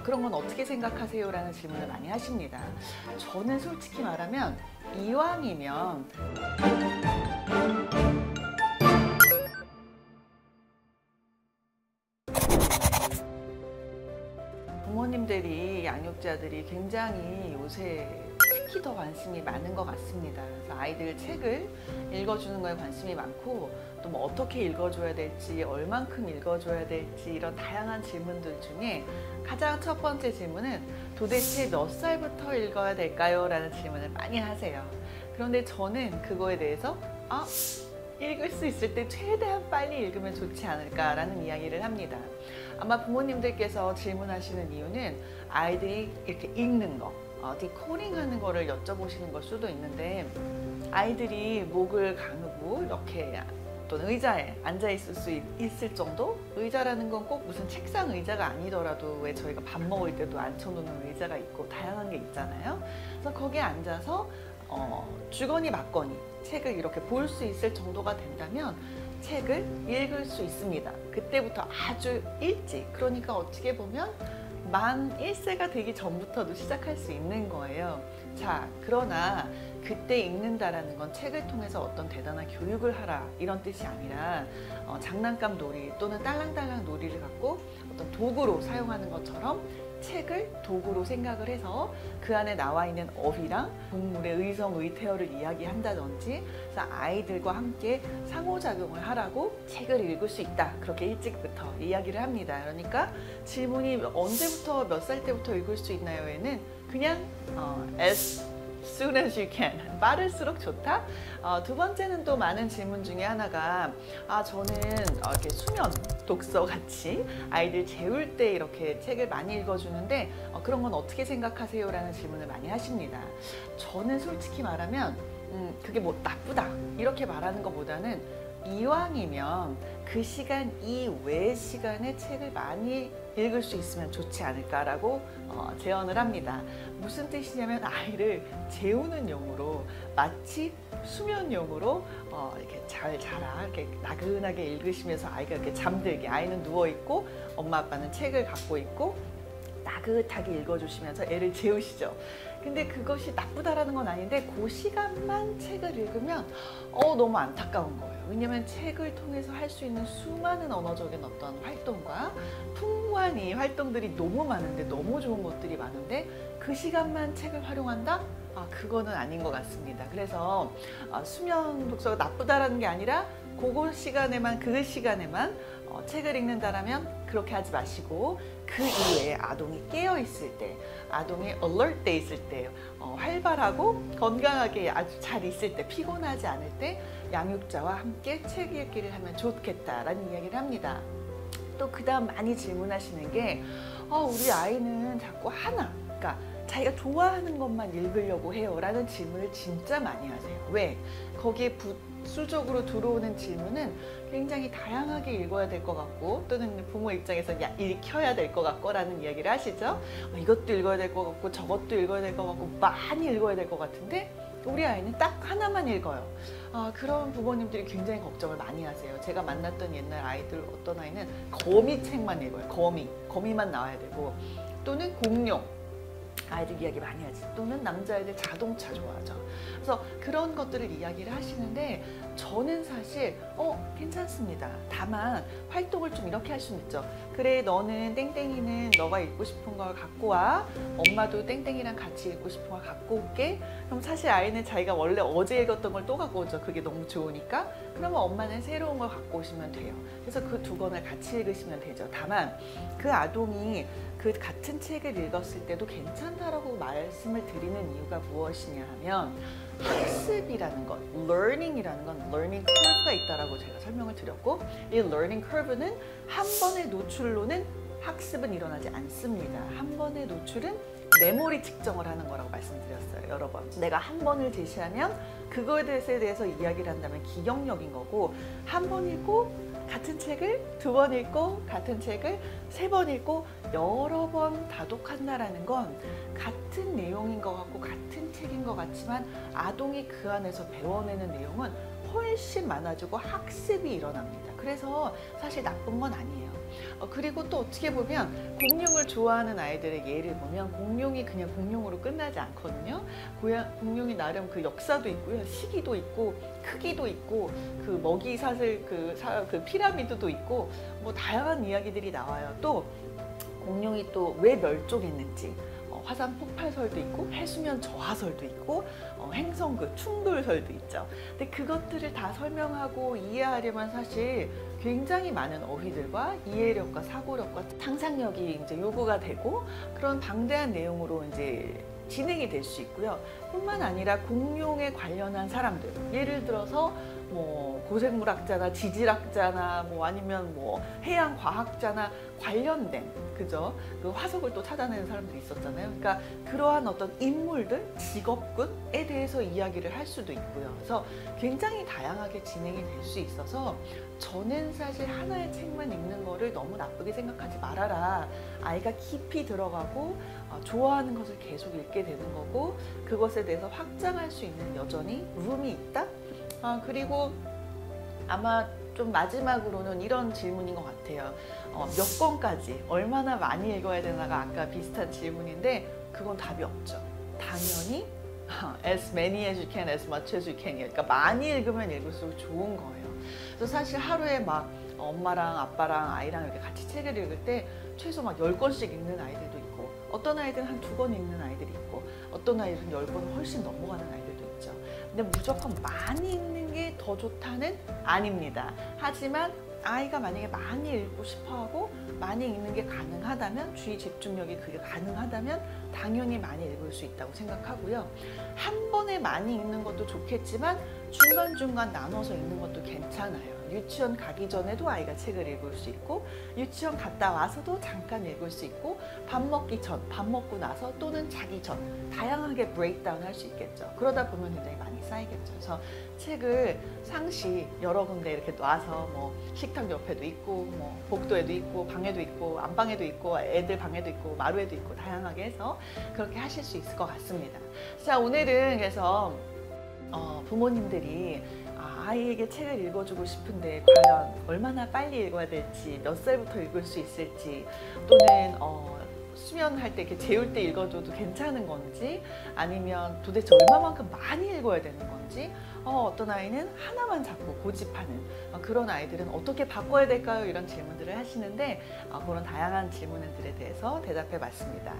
그런 건 어떻게 생각하세요? 라는 질문을 많이 하십니다. 저는 솔직히 말하면 이왕이면 부모님들이, 양육자들이 굉장히 요새 특히 더 관심이 많은 것 같습니다. 그래서 아이들 책을 읽어주는 거에 관심이 많고, 또 뭐 어떻게 읽어줘야 될지, 얼만큼 읽어줘야 될지, 이런 다양한 질문들 중에 가장 첫 번째 질문은 도대체 몇 살부터 읽어야 될까요? 라는 질문을 많이 하세요. 그런데 저는 그거에 대해서 읽을 수 있을 때 최대한 빨리 읽으면 좋지 않을까라는 이야기를 합니다. 아마 부모님들께서 질문하시는 이유는 아이들이 이렇게 읽는 거, 디코딩 하는 거를 여쭤보시는 걸 수도 있는데, 아이들이 목을 가누고 이렇게 또는 의자에 앉아 있을 수 있을 정도? 의자라는 건 꼭 무슨 책상 의자가 아니더라도 왜 저희가 밥 먹을 때도 앉혀놓는 의자가 있고 다양한 게 있잖아요. 그래서 거기에 앉아서 주거니 받거니 책을 이렇게 볼 수 있을 정도가 된다면 책을 읽을 수 있습니다. 그때부터 아주 일찍, 그러니까 어떻게 보면 만 1세가 되기 전부터도 시작할 수 있는 거예요. 자, 그러나 그때 읽는다라는 건 책을 통해서 어떤 대단한 교육을 하라 이런 뜻이 아니라 장난감 놀이 또는 딸랑딸랑 놀이를 갖고 어떤 도구로 사용하는 것처럼 책을 도구로 생각을 해서 그 안에 나와 있는 어휘랑 동물의 의성, 의태어를 이야기한다든지, 그래서 아이들과 함께 상호작용을 하라고 책을 읽을 수 있다. 그렇게 일찍부터 이야기를 합니다. 그러니까 질문이 언제부터 몇 살 때부터 읽을 수 있나요?에는 그냥 as soon as you can, 빠를수록 좋다. 두 번째는 또 많은 질문 중에 하나가 저는 이렇게 수면 독서 같이 아이들 재울 때 이렇게 책을 많이 읽어주는데 그런 건 어떻게 생각하세요? 라는 질문을 많이 하십니다. 저는 솔직히 말하면 그게 뭐 나쁘다 이렇게 말하는 것보다는 이왕이면 그 시간 이외의 시간에 책을 많이 읽을 수 있으면 좋지 않을까라고 제언을 합니다. 무슨 뜻이냐면 아이를 재우는 용으로, 마치 수면용으로 이렇게 잘 자라, 이렇게 나긋나게 읽으시면서 아이가 이렇게 잠들게, 아이는 누워 있고 엄마 아빠는 책을 갖고 있고 나긋하게 읽어주시면서 애를 재우시죠. 근데 그것이 나쁘다라는 건 아닌데 그 시간만 책을 읽으면 너무 안타까운 거예요. 왜냐면 책을 통해서 할 수 있는 수많은 언어적인 어떤 활동과 풍부한 이 활동들이 너무 많은데, 너무 좋은 것들이 많은데 그 시간만 책을 활용한다? 그거는 아닌 것 같습니다. 그래서 수면 독서가 나쁘다라는 게 아니라 그 시간에만 책을 읽는다라면 그렇게 하지 마시고, 그 이외에 아동이 깨어 있을 때, 아동이 alert 돼 있을 때, 활발하고 건강하게 아주 잘 있을 때, 피곤하지 않을 때 양육자와 함께 책 읽기를 하면 좋겠다라는 이야기를 합니다. 또 그 다음 많이 질문하시는 게 우리 아이는 자꾸 그러니까 자기가 좋아하는 것만 읽으려고 해요 라는 질문을 진짜 많이 하세요. 왜? 거기에 부수적으로 들어오는 질문은 굉장히 다양하게 읽어야 될 것 같고, 또는 부모 입장에서 읽혀야 될 것 같고 라는 이야기를 하시죠. 이것도 읽어야 될 것 같고 저것도 읽어야 될 것 같고 많이 읽어야 될 것 같은데 우리 아이는 딱 하나만 읽어요. 그런 부모님들이 굉장히 걱정을 많이 하세요. 제가 만났던 옛날 아이들, 어떤 아이는 거미책만 읽어요. 거미만 나와야 되고, 또는 공룡, 아이들 이야기 많이 하지. 또는 남자애들 자동차 좋아하죠. 그래서 그런 것들을 이야기를 하시는데 저는 사실 괜찮습니다. 다만 활동을 좀 이렇게 할 수는 있죠. 그래, 너는 땡땡이는 너가 읽고 싶은 걸 갖고 와. 엄마도 땡땡이랑 같이 읽고 싶은 걸 갖고 올게. 그럼 사실 아이는 자기가 원래 어제 읽었던 걸 또 갖고 오죠. 그게 너무 좋으니까. 그러면 엄마는 새로운 걸 갖고 오시면 돼요. 그래서 그 두 권을 같이 읽으시면 되죠. 다만 그 아동이 그 같은 책을 읽었을 때도 괜찮다라고 말씀을 드리는 이유가 무엇이냐 하면, 학습이라는 것, learning이라는 건 learning curve가 있다라고 제가 설명을 드렸고, 이 learning curve는 한 번의 노출로는 학습은 일어나지 않습니다. 한 번의 노출은 메모리 측정을 하는 거라고 말씀드렸어요. 여러 번 내가 한 번을 제시하면 그거에 대해서 이야기를 한다면 기억력인 거고, 한 번 읽고 같은 책을 두 번 읽고 같은 책을 세 번 읽고 여러 번 다독한다라는 건 같은 내용인 것 같고 같은 책인 것 같지만 아동이 그 안에서 배워내는 내용은 훨씬 많아지고 학습이 일어납니다. 그래서 사실 나쁜 건 아니에요. 그리고 또 어떻게 보면 공룡을 좋아하는 아이들의 예를 보면 공룡이 그냥 공룡으로 끝나지 않거든요. 공룡이 나름 그 역사도 있고요. 시기도 있고 크기도 있고 그 먹이 사슬 그 피라미드도 있고 뭐 다양한 이야기들이 나와요. 또 공룡이 또 왜 멸종했는지 화산 폭발설도 있고 해수면 저하설도 있고 행성 그 충돌설도 있죠. 근데 그것들을 다 설명하고 이해하려면 사실 굉장히 많은 어휘들과 이해력과 사고력과 상상력이 이제 요구가 되고 그런 방대한 내용으로 이제 진행이 될 수 있고요. 뿐만 아니라 공룡에 관련한 사람들, 예를 들어서 뭐 고생물학자나 지질학자나 뭐 아니면 뭐 해양 과학자나 관련된 그죠? 그 화석을 또 찾아내는 사람들이 있었잖아요. 그러니까 그러한 어떤 인물들, 직업군에 대해서 이야기를 할 수도 있고요. 그래서 굉장히 다양하게 진행이 될 수 있어서 저는 사실 하나의 책만 읽는 거를 너무 나쁘게 생각하지 말아라. 아이가 깊이 들어가고 좋아하는 것을 계속 읽게 되는 거고 그것에 대해서 확장할 수 있는 여전히 룸이 있다. 그리고 아마 좀 마지막으로는 이런 질문인 것 같아요. 몇 권까지 얼마나 많이 읽어야 되나가 아까 비슷한 질문인데 그건 답이 없죠. 당연히 as many as you can, as much as you can. 그러니까 많이 읽으면 읽을수록 좋은 거예요. 그래서 사실 하루에 막 엄마랑 아빠랑 아이랑 이렇게 같이 책을 읽을 때 최소 막 10권씩 읽는 아이들도 있고 어떤 아이들은 한 2권 읽는 아이들이 있고 어떤 아이들은 10권 훨씬 넘어가는 아이들도 있죠. 근데 무조건 많이 읽는 게 더 좋다는 아닙니다. 하지만 아이가 만약에 많이 읽고 싶어하고 많이 읽는 게 가능하다면 주의 집중력이 그게 가능하다면 당연히 많이 읽을 수 있다고 생각하고요. 한 번에 많이 읽는 것도 좋겠지만 중간중간 나눠서 읽는 것도 괜찮아요. 유치원 가기 전에도 아이가 책을 읽을 수 있고 유치원 갔다 와서도 잠깐 읽을 수 있고 밥 먹기 전, 밥 먹고 나서 또는 자기 전 다양하게 브레이크다운 할 수 있겠죠. 그러다 보면 굉장히 많이 쌓이겠죠. 그래서 책을 상시 여러 군데 이렇게 놔서 뭐 식탁 옆에도 있고 뭐 복도에도 있고 방에도 있고 안방에도 있고 애들 방에도 있고 마루에도 있고 다양하게 해서 그렇게 하실 수 있을 것 같습니다. 자, 오늘은 그래서 부모님들이 아이에게 책을 읽어주고 싶은데 과연 얼마나 빨리 읽어야 될지 몇 살부터 읽을 수 있을지 또는 수면할 때 이렇게 재울 때 읽어줘도 괜찮은 건지 아니면 도대체 얼마만큼 많이 읽어야 되는 건지 어떤 아이는 하나만 잡고 고집하는 그런 아이들은 어떻게 바꿔야 될까요? 이런 질문들을 하시는데 그런 다양한 질문들에 대해서 대답해 봤습니다.